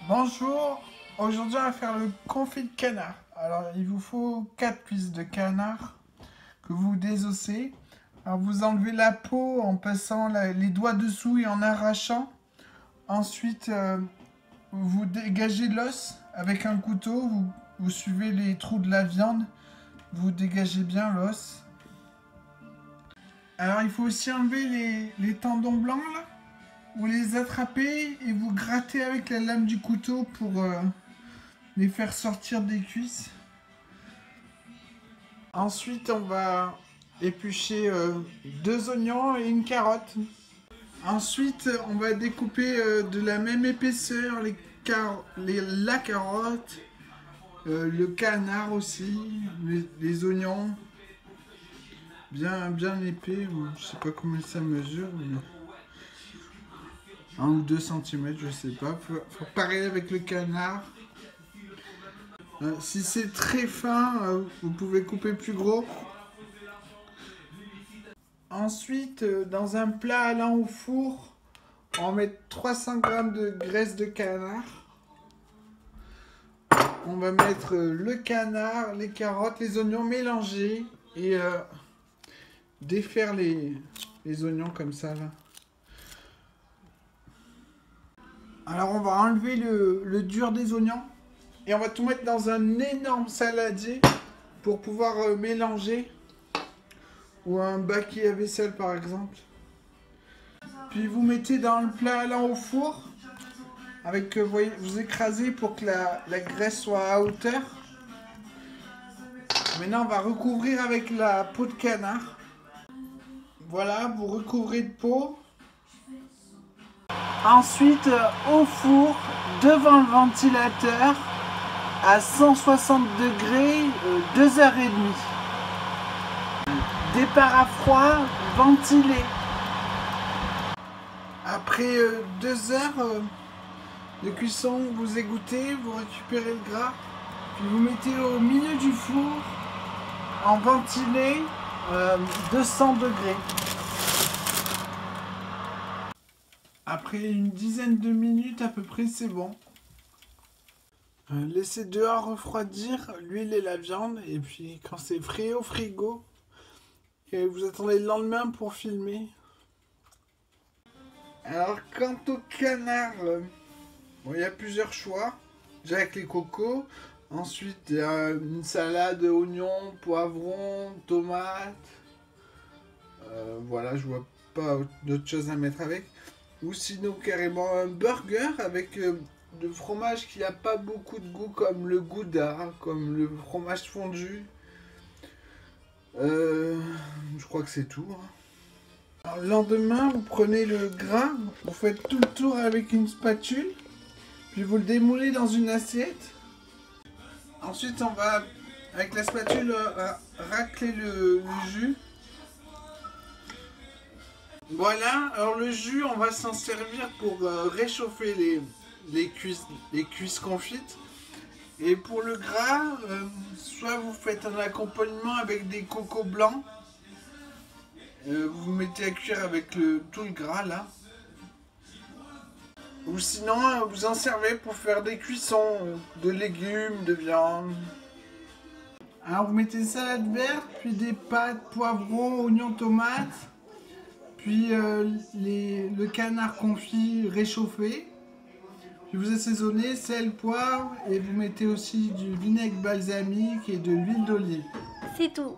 Bonjour, aujourd'hui on va faire le confit de canard. Alors il vous faut 4 cuisses de canard que vous désossez. Alors vous enlevez la peau en passant les doigts dessous et en arrachant. Ensuite vous dégagez l'os avec un couteau, vous suivez les trous de la viande, vous dégagez bien l'os. Alors il faut aussi enlever les tendons blancs là. Vous les attrapez et vous grattez avec la lame du couteau pour les faire sortir des cuisses. Ensuite, on va éplucher 2 oignons et une carotte. Ensuite, on va découper de la même épaisseur la carotte, le canard aussi, les oignons. Bien épais, je sais pas combien ça mesure. Mais 1 ou 2 cm, je sais pas. Faut pareil avec le canard. Si c'est très fin, vous pouvez couper plus gros. Ensuite, dans un plat allant au four, on va mettre 300 g de graisse de canard. On va mettre le canard, les carottes, les oignons mélangés et défaire les oignons comme ça là. Alors on va enlever le dur des oignons et on va tout mettre dans un énorme saladier pour pouvoir mélanger, ou un bac à vaisselle par exemple. Puis vous mettez dans le plat allant au four avec, vous écrasez pour que la graisse soit à hauteur. Maintenant on va recouvrir avec la peau de canard. Voilà, vous recouvrez de peau. Ensuite, au four, devant le ventilateur, à 160 degrés, 2h30. Départ à froid, ventilé. Après 2 heures de cuisson, vous égouttez, vous récupérez le gras, puis vous mettez au milieu du four, en ventilé, 200 degrés. Après une dizaine de minutes à peu près, c'est bon. Laissez dehors refroidir l'huile et la viande. Et puis quand c'est frais au frigo, et vous attendez le lendemain pour filmer. Alors quant au canard, il y a plusieurs choix. Déjà avec les cocos. Ensuite, il y a une salade, oignons, poivrons, tomates. Voilà, je vois pas d'autre chose à mettre avec. Ou sinon carrément un burger avec de fromage qui n'a pas beaucoup de goût, comme le gouda, comme le fromage fondu. Je crois que c'est tout. Alors, le lendemain, vous prenez le gras, vous faites tout le tour avec une spatule, puis vous le démoulez dans une assiette. Ensuite, on va, avec la spatule, racler le jus. Voilà, alors le jus, on va s'en servir pour réchauffer les cuisses confites. Et pour le gras, soit vous faites un accompagnement avec des cocos blancs. Vous mettez à cuire avec tout le gras là. Ou sinon, vous en servez pour faire des cuissons de légumes, de viande. Alors vous mettez une salade verte, puis des pâtes, poivrons, oignons, tomates. Puis le canard confit réchauffé. Puis vous assaisonnez, sel, poivre, et vous mettez aussi du vinaigre balsamique et de l'huile d'olive. C'est tout.